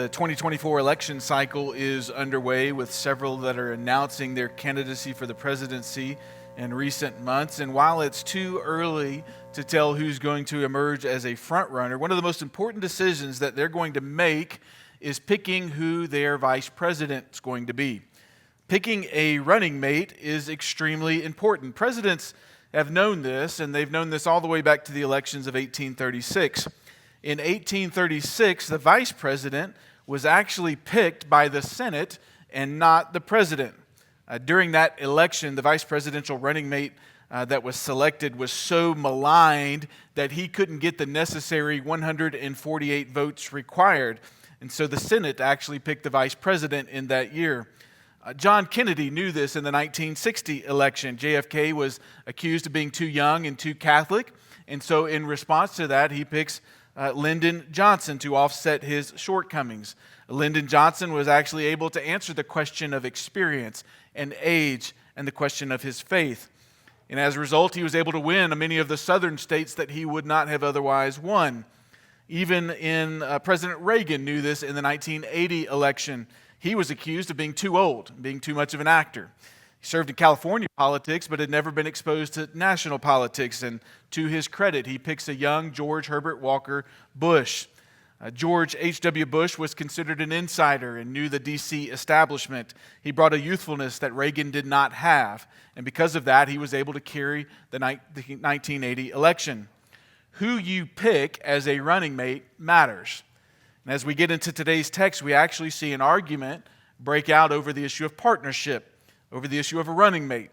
The 2024 election cycle is underway with several that are announcing their candidacy for the presidency in recent months. And while it's too early to tell who's going to emerge as a frontrunner, one of the most important decisions that they're going to make is picking who their vice president is going to be. Picking a running mate is extremely important. Presidents have known this, and they've known this all the way back to the elections of 1836. In 1836, the vice president was actually picked by the Senate and not the president. During that election, the vice presidential running mate that was selected was so maligned that he couldn't get the necessary 148 votes required. And so the Senate actually picked the vice president in that year. John Kennedy knew this in the 1960 election. JFK was accused of being too young and too Catholic. And so in response to that, he picks Lyndon Johnson to offset his shortcomings. Lyndon Johnson was actually able to answer the question of experience and age and the question of his faith. And as a result, he was able to win many of the southern states that he would not have otherwise won. Even President Reagan knew this in the 1980 election. He was accused of being too old, being too much of an actor. He served in California politics, but had never been exposed to national politics. And to his credit, he picks a young George Herbert Walker Bush. George H.W. Bush was considered an insider and knew the D.C. establishment. He brought a youthfulness that Reagan did not have. And because of that, he was able to carry the 1980 election. Who you pick as a running mate matters. And as we get into today's text, we actually see an argument break out over the issue of partnership, over the issue of a running mate.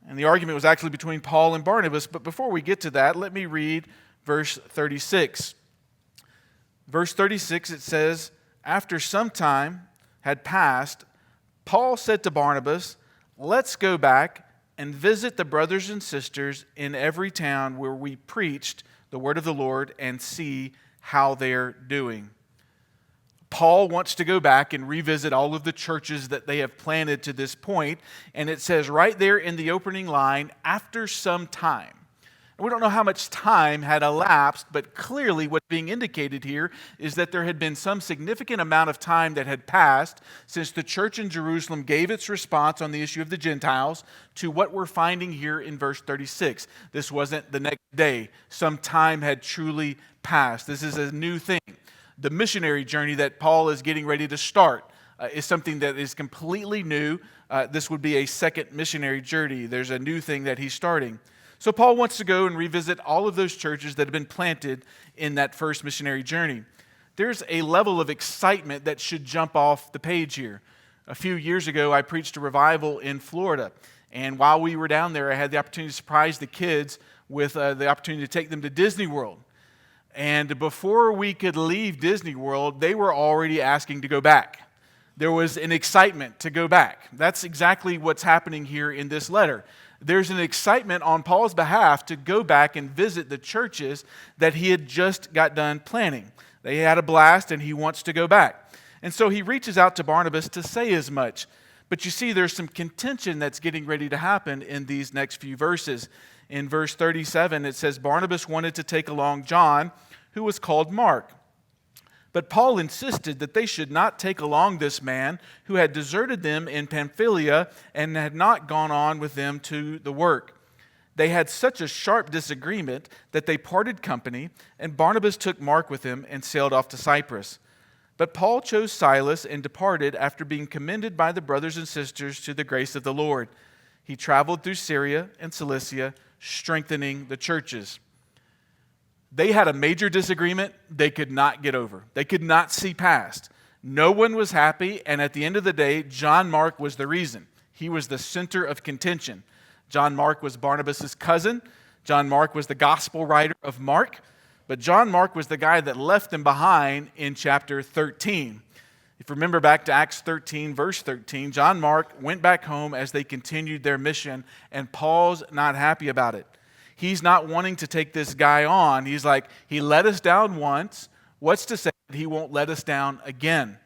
And the argument was actually between Paul and Barnabas. But before we get to that, let me read verse 36. Verse 36, it says, "After some time had passed, Paul said to Barnabas, 'Let's go back and visit the brothers and sisters in every town where we preached the word of the Lord and see how they're doing.'" Paul wants to go back and revisit all of the churches that they have planted to this point. And it says right there in the opening line, "after some time." And we don't know how much time had elapsed, but clearly what's being indicated here is that there had been some significant amount of time that had passed since the church in Jerusalem gave its response on the issue of the Gentiles to what we're finding here in verse 36. This wasn't the next day. Some time had truly passed. This is a new thing. The missionary journey that Paul is getting ready to start is something that is completely new. This would be a second missionary journey. There's a new thing that he's starting. So Paul wants to go and revisit all of those churches that have been planted in that first missionary journey. There's a level of excitement that should jump off the page here. A few years ago, I preached a revival in Florida. And while we were down there, I had the opportunity to surprise the kids with the opportunity to take them to Disney World. And before we could leave Disney World, they were already asking to go back. There was an excitement to go back. That's exactly what's happening here in this letter. There's an excitement on Paul's behalf to go back and visit the churches that he had just got done planning. They had a blast and he wants to go back. And so he reaches out to Barnabas to say as much. But you see, there's some contention that's getting ready to happen in these next few verses. In verse 37, it says, "Barnabas wanted to take along John, who was called Mark. But Paul insisted that they should not take along this man who had deserted them in Pamphylia and had not gone on with them to the work. They had such a sharp disagreement that they parted company, and Barnabas took Mark with him and sailed off to Cyprus. But Paul chose Silas and departed after being commended by the brothers and sisters to the grace of the Lord. He traveled through Syria and Cilicia, strengthening the churches." They had a major disagreement they could not get over. They could not see past. No one was happy, and at the end of the day, John Mark was the reason. He was the center of contention. John Mark was Barnabas' cousin. John Mark was the gospel writer of Mark. But John Mark was the guy that left them behind in chapter 13. If you remember back to Acts 13, verse 13, John Mark went back home as they continued their mission, and Paul's not happy about it. He's not wanting to take this guy on. He's like, he let us down once. What's to say that he won't let us down again?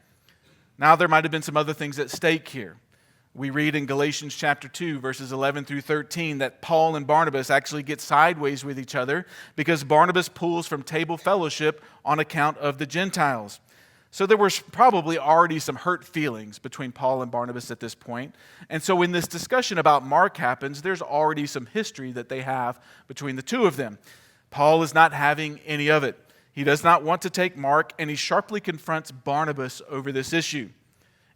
Now there might have been some other things at stake here. We read in Galatians chapter 2, verses 11 through 13, that Paul and Barnabas actually get sideways with each other because Barnabas pulls from table fellowship on account of the Gentiles. So there was probably already some hurt feelings between Paul and Barnabas at this point. And so when this discussion about Mark happens, there's already some history that they have between the two of them. Paul is not having any of it. He does not want to take Mark, and he sharply confronts Barnabas over this issue.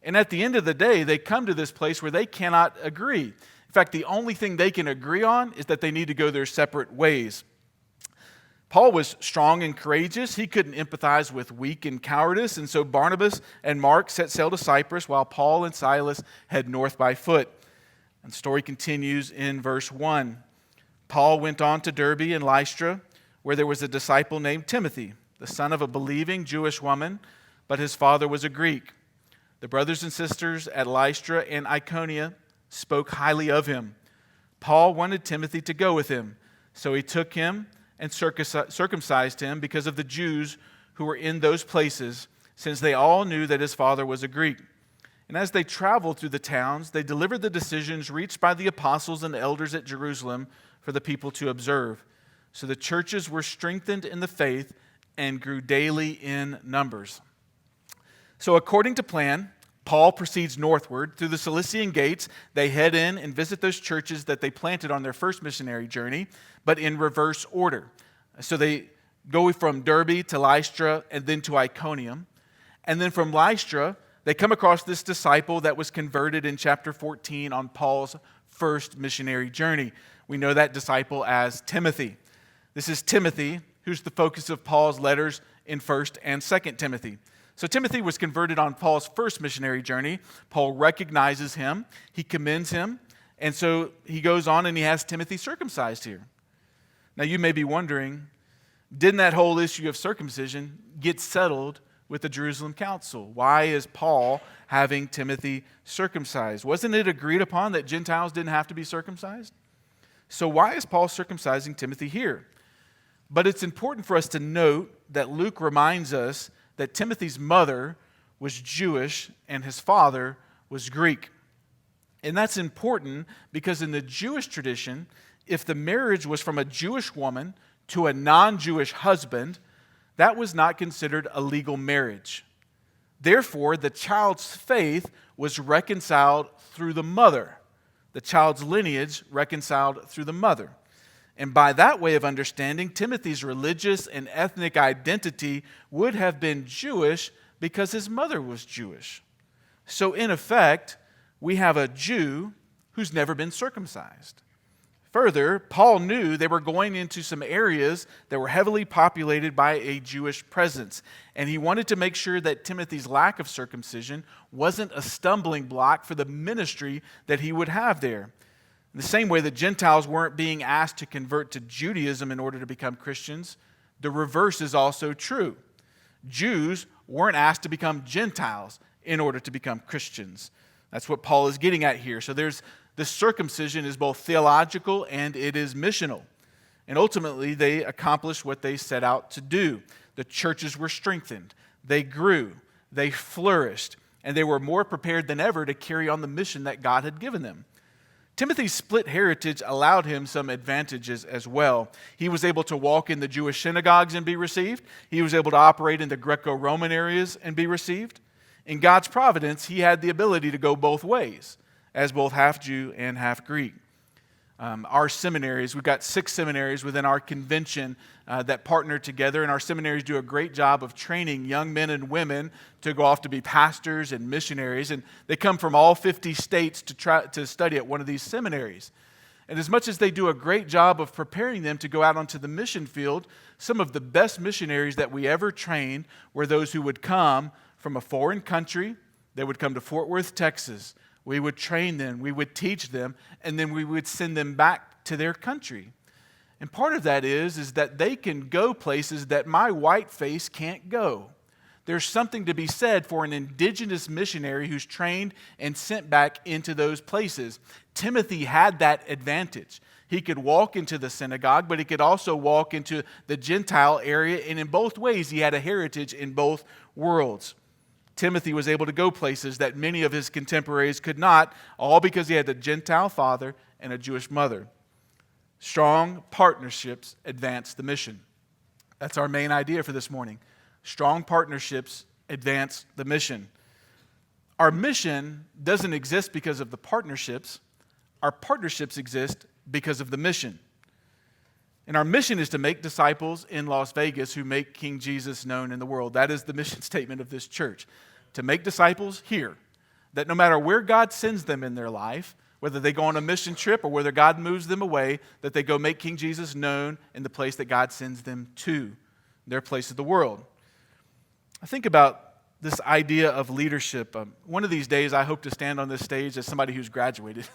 And at the end of the day, they come to this place where they cannot agree. In fact, the only thing they can agree on is that they need to go their separate ways. Paul was strong and courageous. He couldn't empathize with weak and cowardice, and so Barnabas and Mark set sail to Cyprus while Paul and Silas head north by foot. And the story continues in verse 1. Paul went on to Derbe and Lystra, where there was a disciple named Timothy, the son of a believing Jewish woman, but his father was a Greek. The brothers and sisters at Lystra and Iconium spoke highly of him. Paul wanted Timothy to go with him, so he took him and circumcised him because of the Jews who were in those places, since they all knew that his father was a Greek. And as they traveled through the towns, they delivered the decisions reached by the apostles and elders at Jerusalem for the people to observe. So the churches were strengthened in the faith and grew daily in numbers. So according to plan, Paul proceeds northward through the Cilician gates. They head in and visit those churches that they planted on their first missionary journey, but in reverse order. So they go from Derbe to Lystra and then to Iconium. And then from Lystra, they come across this disciple that was converted in chapter 14 on Paul's first missionary journey. We know that disciple as Timothy. This is Timothy, who's the focus of Paul's letters in 1st and 2nd Timothy. So Timothy was converted on Paul's first missionary journey. Paul recognizes him, he commends him, and so he goes on and he has Timothy circumcised here. Now you may be wondering, didn't that whole issue of circumcision get settled with the Jerusalem Council? Why is Paul having Timothy circumcised? Wasn't it agreed upon that Gentiles didn't have to be circumcised? So why is Paul circumcising Timothy here? But it's important for us to note that Luke reminds us that Timothy's mother was Jewish and his father was Greek. And that's important because in the Jewish tradition, if the marriage was from a Jewish woman to a non-Jewish husband, that was not considered a legal marriage. Therefore, the child's faith was reconciled through the mother. The child's lineage reconciled through the mother. And by that way of understanding, Timothy's religious and ethnic identity would have been Jewish because his mother was Jewish. So in effect, we have a Jew who's never been circumcised. Further, Paul knew they were going into some areas that were heavily populated by a Jewish presence, and he wanted to make sure that Timothy's lack of circumcision wasn't a stumbling block for the ministry that he would have there. In the same way that Gentiles weren't being asked to convert to Judaism in order to become Christians, the reverse is also true. Jews weren't asked to become Gentiles in order to become Christians. That's what Paul is getting at here. So the circumcision is both theological and it is missional. And ultimately, they accomplished what they set out to do. The churches were strengthened, they grew, they flourished, and they were more prepared than ever to carry on the mission that God had given them. Timothy's split heritage allowed him some advantages as well. He was able to walk in the Jewish synagogues and be received. He was able to operate in the Greco-Roman areas and be received. In God's providence, he had the ability to go both ways, as both half Jew and half Greek. Our seminaries, we've got 6 seminaries within our convention that partner together, and our seminaries do a great job of training young men and women to go off to be pastors and missionaries, and they come from all 50 states to study at one of these seminaries. And as much as they do a great job of preparing them to go out onto the mission field, some of the best missionaries that we ever trained were those who would come from a foreign country. They would come to Fort Worth, Texas. We would train them, we would teach them, and then we would send them back to their country. And part of that is that they can go places that my white face can't go. There's something to be said for an indigenous missionary who's trained and sent back into those places. Timothy had that advantage. He could walk into the synagogue, but he could also walk into the Gentile area, and in both ways he had a heritage in both worlds. Timothy was able to go places that many of his contemporaries could not, all because he had a Gentile father and a Jewish mother. Strong partnerships advance the mission. That's our main idea for this morning. Strong partnerships advance the mission. Our mission doesn't exist because of the partnerships. Our partnerships exist because of the mission. And our mission is to make disciples in Las Vegas who make King Jesus known in the world. That is the mission statement of this church. To make disciples here. That no matter where God sends them in their life, whether they go on a mission trip or whether God moves them away, that they go make King Jesus known in the place that God sends them to, their place of the world. I think about this idea of leadership. One of these days, I hope to stand on this stage as somebody who's graduated.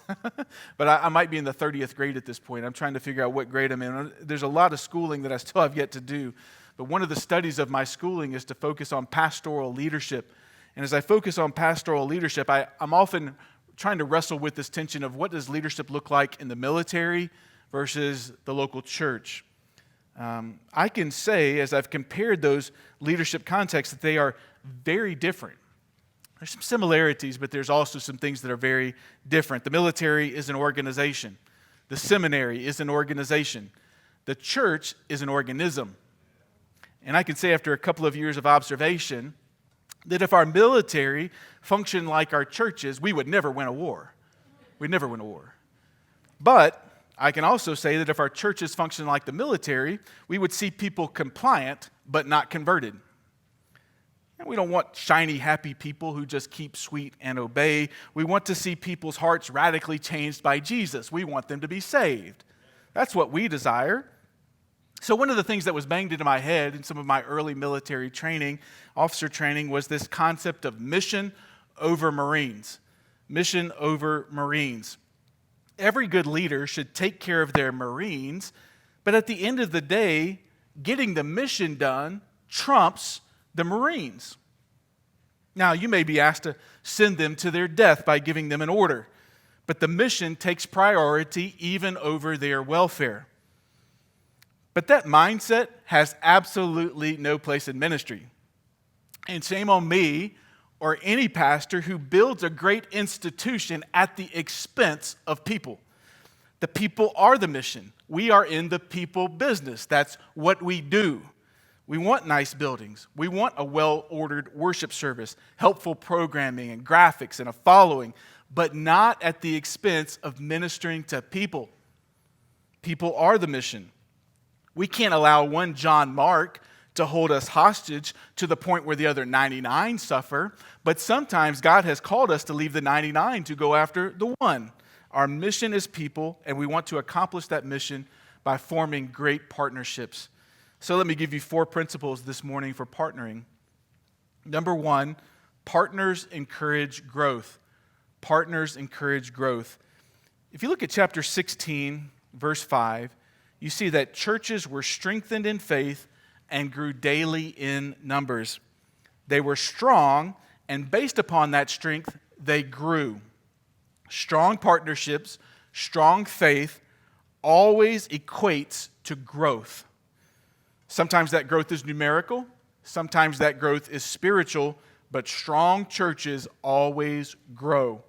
But I might be in the 30th grade at this point. I'm trying to figure out what grade I'm in. There's a lot of schooling that I still have yet to do. But one of the studies of my schooling is to focus on pastoral leadership. And as I focus on pastoral leadership, I'm often trying to wrestle with this tension of what does leadership look like in the military versus the local church. I can say, as I've compared those leadership contexts, that they are very different. There's some similarities, but there's also some things that are very different. The military is an organization. The seminary is an organization. The church is an organism. And I can say after a couple of years of observation that if our military functioned like our churches, we would never win a war. We'd never win a war. But I can also say that if our churches function like the military, we would see people compliant but not converted. And we don't want shiny, happy people who just keep sweet and obey. We want to see people's hearts radically changed by Jesus. We want them to be saved. That's what we desire. So one of the things that was banged into my head in some of my early military training, officer training, was this concept of mission over Marines. Mission over Marines. Every good leader should take care of their Marines, but at the end of the day, getting the mission done trumps the Marines. Now, you may be asked to send them to their death by giving them an order, but the mission takes priority even over their welfare. But that mindset has absolutely no place in ministry. And shame on me or any pastor who builds a great institution at the expense of people. The people are the mission. We are in the people business. That's what we do. We want nice buildings. We want a well-ordered worship service, helpful programming and graphics and a following, but not at the expense of ministering to people. People are the mission. We can't allow one John Mark to hold us hostage to the point where the other 99 suffer, but sometimes God has called us to leave the 99 to go after the one. Our mission is people, and we want to accomplish that mission by forming great partnerships. So let me give you 4 principles this morning for partnering. Number 1, partners encourage growth. Partners encourage growth. If you look at chapter 16, verse 5, you see that churches were strengthened in faith and grew daily in numbers. They were strong, and based upon that strength, they grew. Strong partnerships, strong faith always equates to growth. Sometimes that growth is numerical, sometimes that growth is spiritual, but strong churches always grow.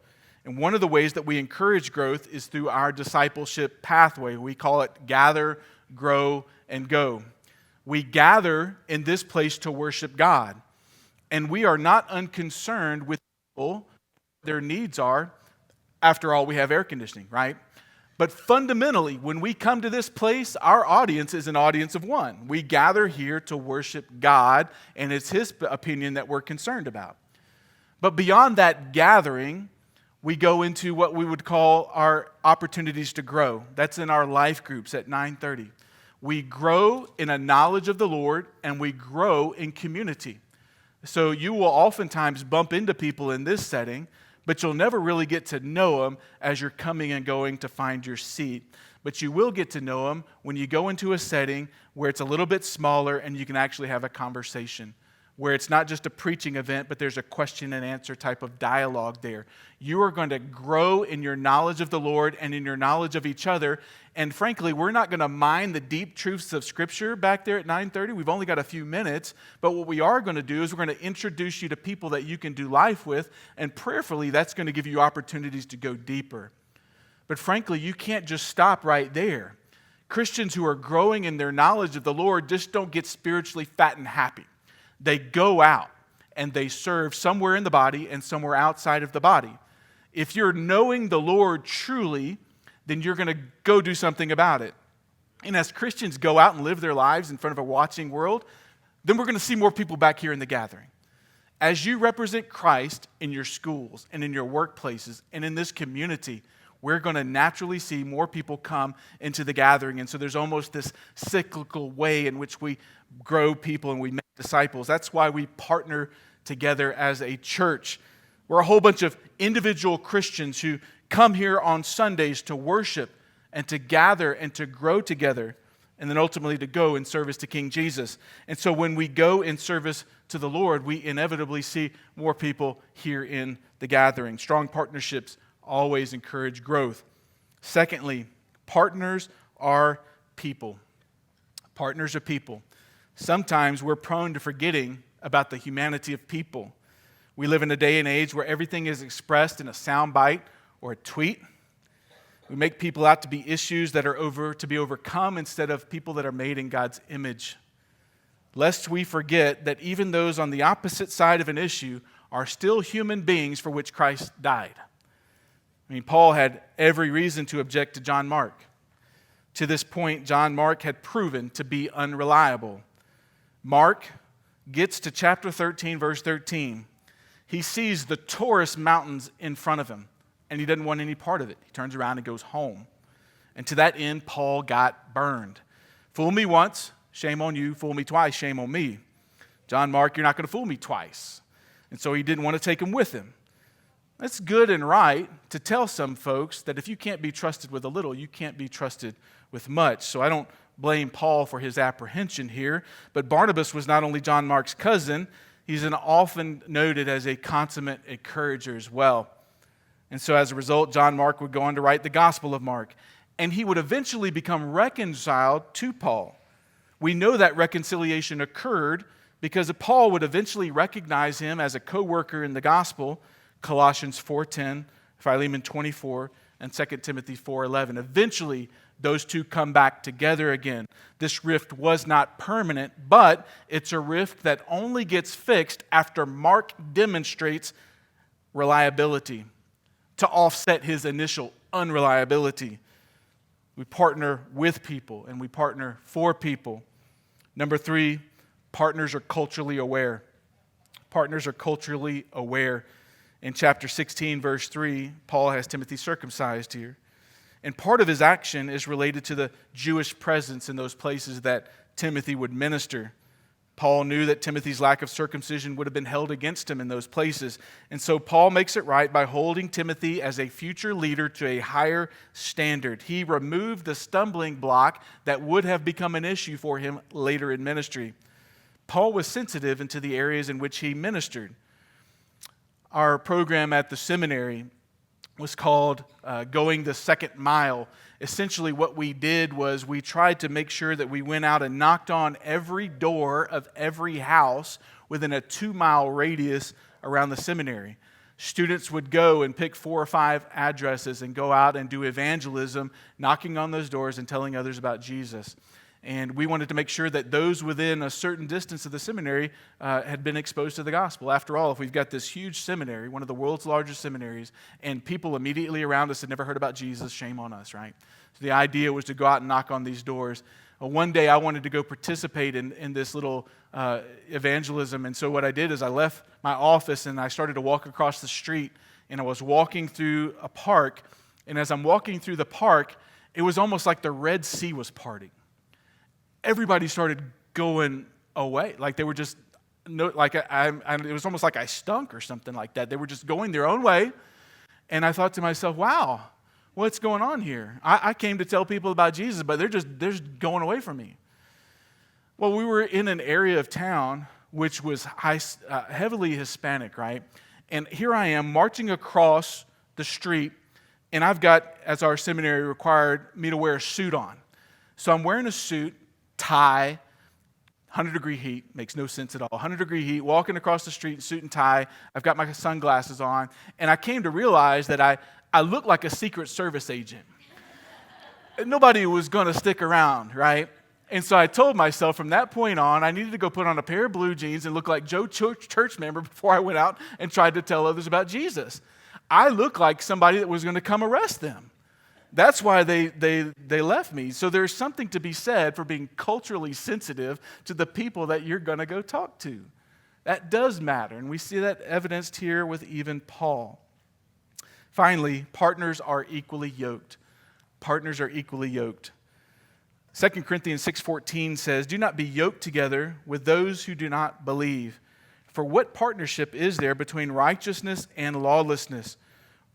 And one of the ways that we encourage growth is through our discipleship pathway. We call it gather, grow, and go. We gather in this place to worship God. And we are not unconcerned with people, their needs are. After all, we have air conditioning, right? But fundamentally, when we come to this place, our audience is an audience of one. We gather here to worship God, and it's His opinion that we're concerned about. But beyond that gathering, we go into what we would call our opportunities to grow. That's in our life groups at 9:30. We grow in a knowledge of the Lord, and we grow in community. So you will oftentimes bump into people in this setting, but you'll never really get to know them as you're coming and going to find your seat. But you will get to know them when you go into a setting where it's a little bit smaller and you can actually have a conversation, where it's not just a preaching event, but there's a question and answer type of dialogue there. You are going to grow in your knowledge of the Lord and in your knowledge of each other. And frankly, we're not going to mine the deep truths of Scripture back there at 9:30. We've only got a few minutes. But what we are going to do is we're going to introduce you to people that you can do life with. And prayerfully, that's going to give you opportunities to go deeper. But frankly, you can't just stop right there. Christians who are growing in their knowledge of the Lord just don't get spiritually fat and happy. They go out and they serve somewhere in the body and somewhere outside of the body. If you're knowing the Lord truly, then you're going to go do something about it. And as Christians go out and live their lives in front of a watching world, then we're going to see more people back here in the gathering. As you represent Christ in your schools and in your workplaces and in this community, we're going to naturally see more people come into the gathering. And so there's almost this cyclical way in which we grow people and we make disciples. That's why we partner together as a church. We're a whole bunch of individual Christians who come here on Sundays to worship and to gather and to grow together, and then ultimately to go in service to King Jesus. And so when we go in service to the Lord, we inevitably see more people here in the gathering. Strong partnerships always encourage growth. Secondly, partners are people. Partners are people. Sometimes we're prone to forgetting about the humanity of people. We live in a day and age where everything is expressed in a soundbite or a tweet. We make people out to be issues that are to be overcome instead of people that are made in God's image. Lest we forget that even those on the opposite side of an issue are still human beings for which Christ died. I mean, Paul had every reason to object to John Mark. To this point, John Mark had proven to be unreliable. Mark gets to chapter 13, verse 13. He sees the Taurus mountains in front of him, and he doesn't want any part of it. He turns around and goes home. And to that end, Paul got burned. Fool me once, shame on you. Fool me twice, shame on me. John Mark, you're not going to fool me twice. And so he didn't want to take him with him. It's good and right to tell some folks that if you can't be trusted with a little, you can't be trusted with much. So I don't blame Paul for his apprehension here. But Barnabas was not only John Mark's cousin, he's often noted as a consummate encourager as well. And so as a result, John Mark would go on to write the Gospel of Mark. And he would eventually become reconciled to Paul. We know that reconciliation occurred because Paul would eventually recognize him as a co-worker in the gospel, Colossians 4:10, Philemon 24, and 2 Timothy 4:11. Eventually, those two come back together again. This rift was not permanent, but it's a rift that only gets fixed after Mark demonstrates reliability to offset his initial unreliability. We partner with people and we partner for people. Number 3, partners are culturally aware. Partners are culturally aware. In chapter 16, verse 3, Paul has Timothy circumcised here. And part of his action is related to the Jewish presence in those places that Timothy would minister. Paul knew that Timothy's lack of circumcision would have been held against him in those places. And so Paul makes it right by holding Timothy as a future leader to a higher standard. He removed the stumbling block that would have become an issue for him later in ministry. Paul was sensitive into the areas in which he ministered. Our program at the seminary was called Going the Second Mile. Essentially what we did was we tried to make sure that we went out and knocked on every door of every house within a 2-mile radius around the seminary. Students would go and pick 4 or 5 addresses and go out and do evangelism, knocking on those doors and telling others about Jesus. And we wanted to make sure that those within a certain distance of the seminary had been exposed to the gospel. After all, if we've got this huge seminary, one of the world's largest seminaries, and people immediately around us had never heard about Jesus, shame on us, right? So the idea was to go out and knock on these doors. One day I wanted to go participate in this little evangelism. And so what I did is I left my office and I started to walk across the street. And I was walking through a park. And as I'm walking through the park, it was almost like the Red Sea was parting. Everybody started going away. Like they were just, it was almost like I stunk or something like that. They were just going their own way. And I thought to myself, wow, what's going on here? I came to tell people about Jesus, but they're just going away from me. Well, we were in an area of town which was heavily Hispanic, right? And here I am marching across the street, and I've got, as our seminary required, me to wear a suit on. So I'm wearing a suit, tie, 100-degree heat, makes no sense at all. 100-degree heat, walking across the street, suit and tie. I've got my sunglasses on, and I came to realize that I look like a Secret Service agent. Nobody was going to stick around, right? And so I told myself from that point on, I needed to go put on a pair of blue jeans and look like Joe church member before I went out and tried to tell others about Jesus. I looked like somebody that was going to come arrest them. That's why they left me. So there's something to be said for being culturally sensitive to the people that you're going to go talk to. That does matter, and we see that evidenced here with even Paul. Finally, partners are equally yoked. Partners are equally yoked. 2 Corinthians 6:14 says, "Do not be yoked together with those who do not believe. For what partnership is there between righteousness and lawlessness?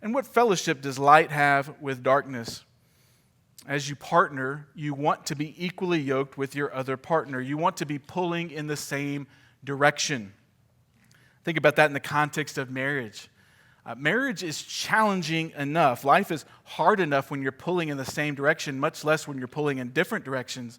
And what fellowship does light have with darkness?" As you partner, you want to be equally yoked with your other partner. You want to be pulling in the same direction. Think about that in the context of marriage. Marriage is challenging enough. Life is hard enough when you're pulling in the same direction, much less when you're pulling in different directions.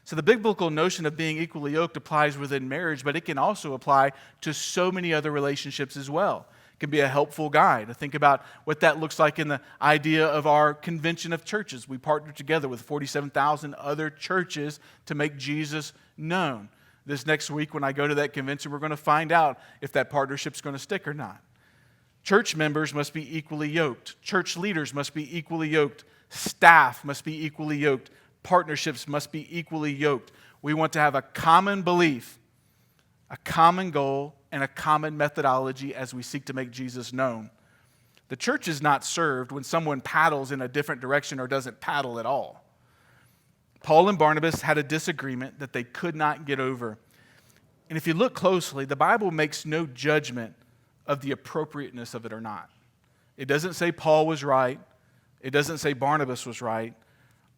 So the biblical notion of being equally yoked applies within marriage, but it can also apply to so many other relationships as well. It can be a helpful guide to think about what that looks like in the idea of our convention of churches. We partner together with 47,000 other churches to make Jesus known. This next week when I go to that convention, we're going to find out if that partnership's going to stick or not. Church members must be equally yoked. Church leaders must be equally yoked. Staff must be equally yoked. Partnerships must be equally yoked. We want to have a common belief, a common goal, and a common methodology as we seek to make Jesus known. The church is not served when someone paddles in a different direction or doesn't paddle at all. Paul and Barnabas had a disagreement that they could not get over. And if you look closely, the Bible makes no judgment of the appropriateness of it or not. It doesn't say Paul was right. It doesn't say Barnabas was right.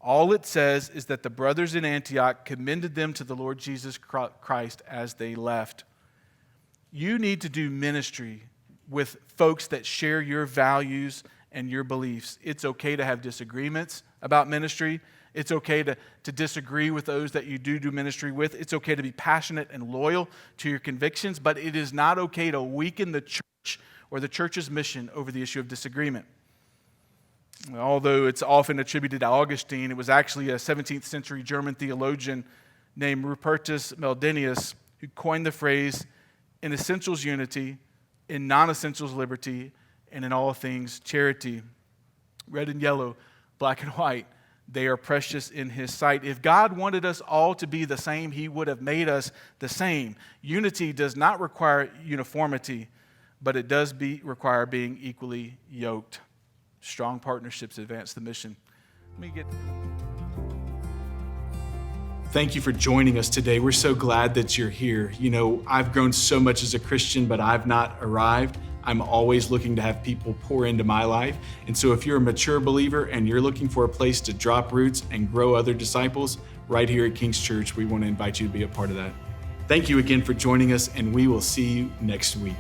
All it says is that the brothers in Antioch commended them to the Lord Jesus Christ as they left. You need to do ministry with folks that share your values and your beliefs. It's okay to have disagreements about ministry. It's okay to disagree with those that you do ministry with. It's okay to be passionate and loyal to your convictions, but it is not okay to weaken the church or the church's mission over the issue of disagreement. Although it's often attributed to Augustine, it was actually a 17th century German theologian named Rupertus Meldenius who coined the phrase, "In essentials unity, in non-essentials liberty, and in all things charity." Red and yellow, black and white, they are precious in His sight. If God wanted us all to be the same, He would have made us the same. Unity does not require uniformity, but it does require being equally yoked. Strong partnerships advance the mission. Thank you for joining us today. We're so glad that you're here. You know, I've grown so much as a Christian, but I've not arrived. I'm always looking to have people pour into my life. And so if you're a mature believer and you're looking for a place to drop roots and grow other disciples, right here at King's Church, we want to invite you to be a part of that. Thank you again for joining us, and we will see you next week.